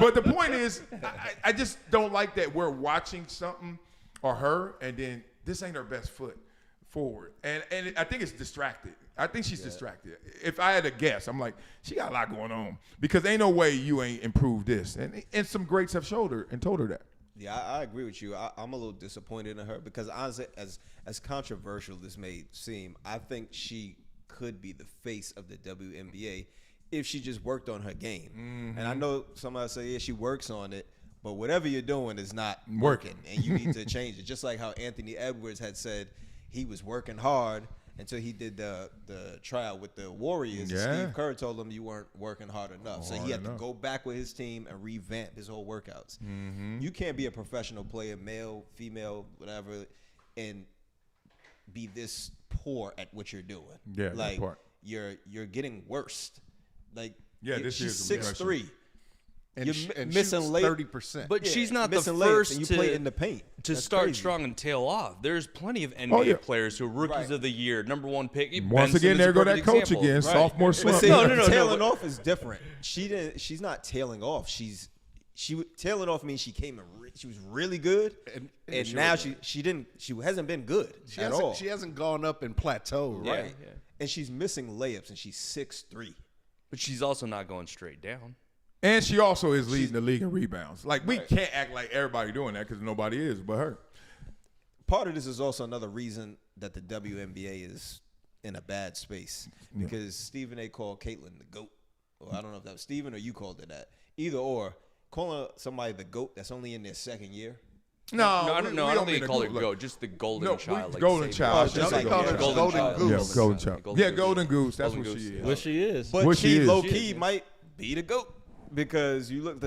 But the point is, I just don't like that we're watching something or her, and then this ain't her best foot forward. And I think it's distracted. I think she's distracted. If I had to guess, I'm like, she got a lot going on because ain't no way you ain't improved this. And some greats have showed her and told her that. Yeah, I agree with you. I'm a little disappointed in her because honestly, as controversial this may seem, I think she could be the face of the WNBA if she just worked on her game. Mm-hmm. And I know somebody say, yeah, she works on it, but whatever you're doing is not working, and you need to change it. Just like how Anthony Edwards had said he was working hard until he did the trial with the Warriors. Yeah. Steve Kerr told him you weren't working hard enough. So he had to go back with his team and revamp his whole workouts. Mm-hmm. You can't be a professional player, male, female, whatever, and be this poor at what you're doing. Yeah, like you're getting worse. Like she's 6'3". And you're missing late 30%. But she's not the first and you play in the paint. To start crazy. Strong and tail off. There's plenty of NBA players who are rookies of the year, #1 pick. Once again, there go that coach again, right. Sophomore slump. No, tailing off is different. She's not tailing off. Tailing off means she came in. She was really good, and now she hasn't been good at all. She hasn't gone up and plateaued. Right. Yeah. And she's missing layups, and she's 6'3". But she's also not going straight down. And she also is leading the league in rebounds. Like, we can't act like everybody doing that because nobody is but her. Part of this is also another reason that the WNBA is in a bad space because Stephen A. called Caitlin the GOAT. Or I don't know if that was Stephen or you called it that. Either or, calling somebody the GOAT that's only in their second year. No, I don't think they call her GOAT, just the golden child. Like golden child. Just like golden goose. Yeah, golden child. Yeah, golden goose. That's what she is. What she is. But she low-key might be the GOAT. Because you look,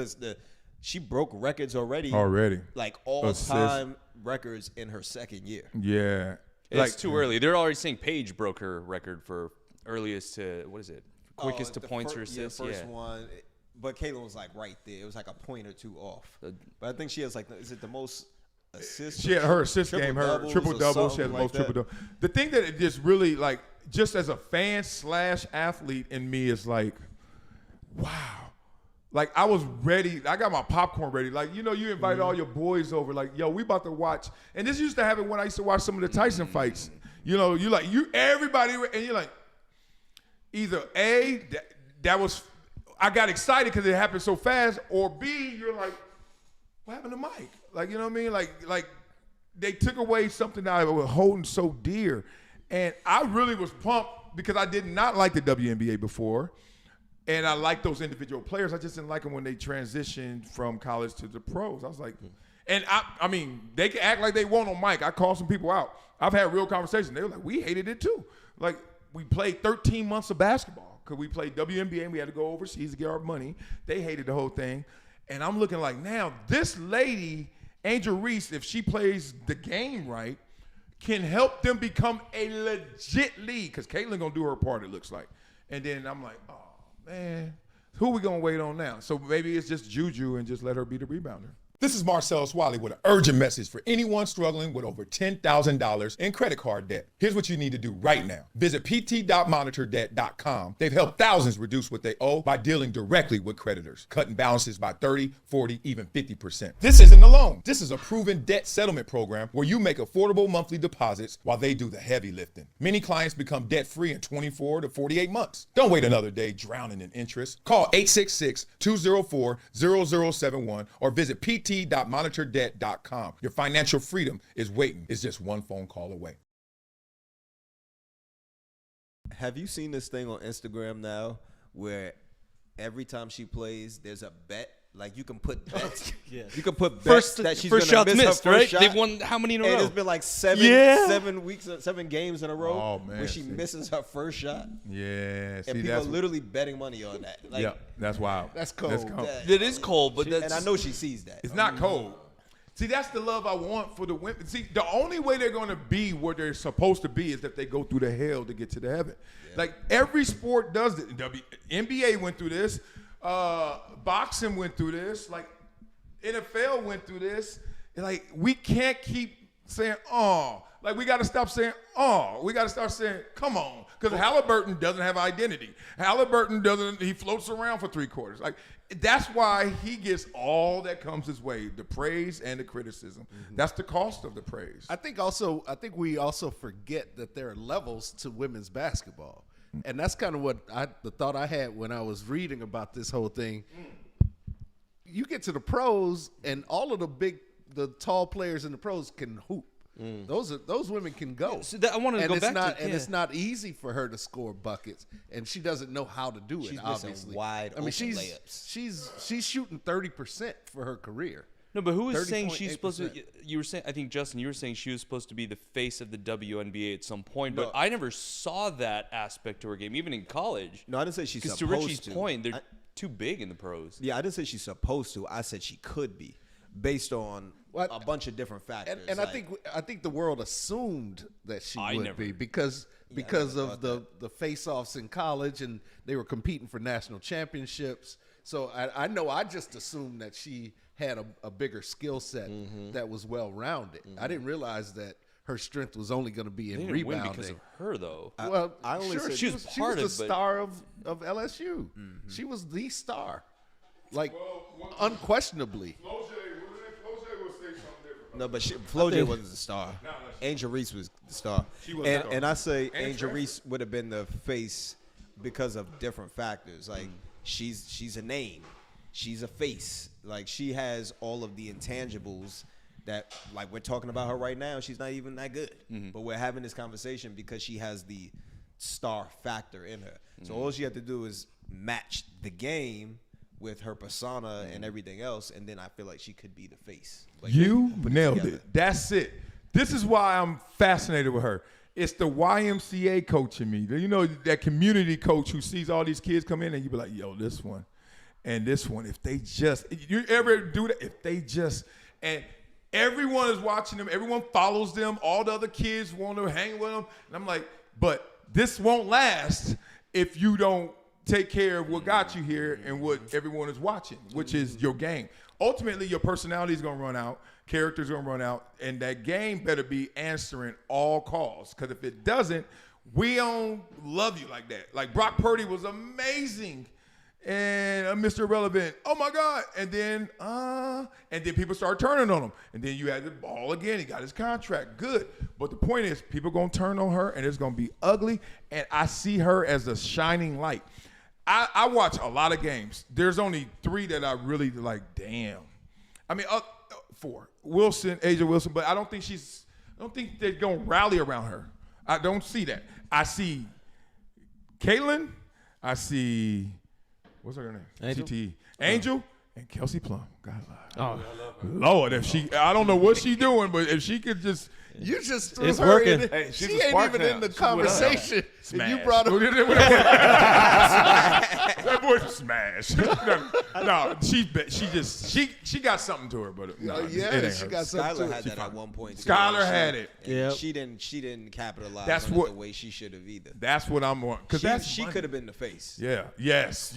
she broke records already. Like all-time records in her second year. Yeah. It's too early. They're already saying Paige broke her record for earliest to, what is it? Quickest to points or assists. Yeah, the first one. But Caitlin was like right there. It was like a point or two off. But I think she has like, is it the most assists? She had her assist game, her triple-double. She has the most triple-double. The thing that it just really, like, just as a fan / athlete in me is like, wow. Like, I was ready. I got my popcorn ready. Like, you invite all your boys over. Like, yo, we about to watch. And this used to happen when I used to watch some of the Tyson fights. Everybody, and you're like, either A, that was, I got excited because it happened so fast, or B, you're like, what happened to Mike? Like, you know what I mean? Like they took away something that I was holding so dear. And I really was pumped because I did not like the WNBA before. And I like those individual players. I just didn't like them when they transitioned from college to the pros. I was like, and I mean, they can act like they want on mic. I called some people out. I've had real conversations. They were like, we hated it too. Like, we played 13 months of basketball because we played WNBA and we had to go overseas to get our money. They hated the whole thing. And I'm looking like, now this lady, Angel Reese, if she plays the game right, can help them become a legit league because Caitlin going to do her part, it looks like. And then I'm like, oh. Man, who we going to wait on now? So maybe it's just Juju and just let her be the rebounder. This is Marcellus Wiley with an urgent message for anyone struggling with over $10,000 in credit card debt. Here's what you need to do right now. Visit pt.monitordebt.com. They've helped thousands reduce what they owe by dealing directly with creditors, cutting balances by 30, 40, even 50%. This isn't a loan. This is a proven debt settlement program where you make affordable monthly deposits while they do the heavy lifting. Many clients become debt-free in 24 to 48 months. Don't wait another day drowning in interest. Call 866-204-0071 or visit pt.monitordebt.com. Your financial freedom is waiting. It's just one phone call away. Have you seen this thing on Instagram now where every time she plays, there's a bet? Like, you can put bets. You can put bets that she's going to miss her first right? shot. They've won how many in a row? And it's been like seven games in a row where she misses her first shot. Yeah. And people are literally betting money on that. Like, yeah, that's wild. That's cold. It is cold, but and I know she sees that. It's not cold. See, that's the love I want for the women. See, the only way they're going to be where they're supposed to be is if they go through the hell to get to the heaven. Yeah. Like, every sport does it. NBA went through this. Boxing went through this. Like, NFL went through this. Like, we can't keep saying, oh. Like, we got to stop saying, oh. We got to start saying, come on. Because Halliburton doesn't have identity. Halliburton doesn't, he floats around for 3 quarters. Like, that's why he gets all that comes his way, the praise and the criticism. That's the cost of the praise. I think we also forget that there are levels to women's basketball. And that's kind of what the thought I had when I was reading about this whole thing. You get to the pros, and all of the tall players in the pros can hoop. Those women can go. So I wanted to go back to it's not easy for her to score buckets, and she doesn't know how to do it. Obviously, layups. She's shooting 30% for her career. No, but who was saying she's supposed to? You were saying, I think, Justin, you were saying she was supposed to be the face of the WNBA at some point, but I never saw that aspect to her game, even in college. No, I didn't say she's supposed to. Because to Richie's point, they're too big in the pros. Yeah, I didn't say she's supposed to. I said she could be, based on a bunch of different factors. And I think the world assumed that she would be because of the face-offs in college, and they were competing for national championships. So I know I just assumed that she had a bigger skill set that was well-rounded. I didn't realize that her strength was only going to be in rebounding. Win because of her, though. Well, I only said she was the star of LSU. She was the star, unquestionably. Flo J will say something different. No, but Flo J wasn't the star. Angel Reese was the star. She was and I say Angel Reese would have been the face because of different factors. Like she's a name. She's a face. Like, she has all of the intangibles that, like, we're talking about her right now. She's not even that good. But we're having this conversation because she has the star factor in her. So all she had to do is match the game with her persona and everything else, and then I feel like she could be the face. Like, you nailed it. That's it. This is why I'm fascinated with her. It's the YMCA coach in me. You know, that community coach who sees all these kids come in and you be like, yo, this one. And this one, if they just, you ever do that? If they just, and everyone is watching them, everyone follows them, all the other kids want to hang with them. And I'm like, but this won't last if you don't take care of what got you here and what everyone is watching, which is your game. Ultimately, your personality is going to run out, character's going to run out, and that game better be answering all calls. Because if it doesn't, we don't love you like that. Like, Brock Purdy was amazing. And Mr. Irrelevant, oh my God. And then people start turning on him. And then you had the ball again. He got his contract. Good. But the point is, people going to turn on her, and it's going to be ugly. And I see her as a shining light. I watch a lot of games. There's only 3 that I really like, damn. I mean, 4. Wilson, Asia Wilson, but I don't think they're going to rally around her. I don't see that. I see Caitlin. I see... What's her name? Angel? TT. Angel and Kelsey Plum. God, Lord, if she, I don't know what she's doing, but if she could just. You just threw it's her working. in. Hey, she ain't even in the conversation. And you brought her. That boy's smash. No, she got something to her, but no, yeah, it ain't she her. got something. Skylar had that at one point. Skylar had it. Yeah, she didn't capitalize That's on what, it the way she should have either. That's what I'm on. Because she could have been the face. Yeah. Yes.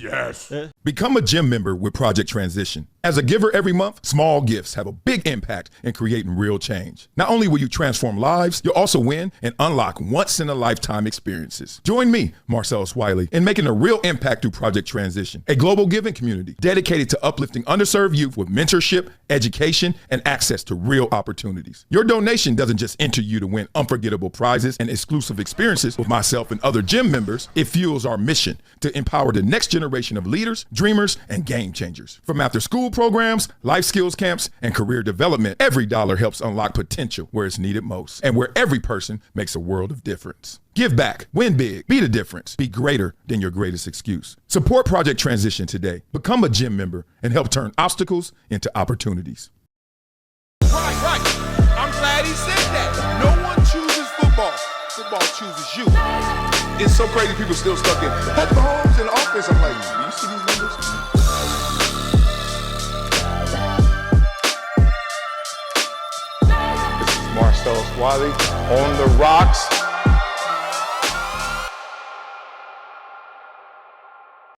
Become a gym member with Project Transition. As a giver every month, small gifts have a big impact in creating real change. Not only will you transform lives, you'll also win and unlock once-in-a-lifetime experiences. Join me, Marcellus Wiley, in making a real impact through Project Transition, a global giving community dedicated to uplifting underserved youth with mentorship, education, and access to real opportunities. Your donation doesn't just enter you to win unforgettable prizes and exclusive experiences with myself and other gym members. It fuels our mission to empower the next generation of leaders, dreamers, and game changers. From after-school programs, life skills camps, and career development, every dollar helps unlock potential where it's needed most and where every person makes a world of difference. Give back, win big, be the difference, be greater than your greatest excuse. Support Project Transition today. Become a gym member and help turn obstacles into opportunities. Right. I'm glad he said that. No one chooses football. Football chooses you. It's so crazy people still stuck in Patrick Mahomes in the offense. I'm like, do you see these numbers? Marcellus Wiley on the rocks.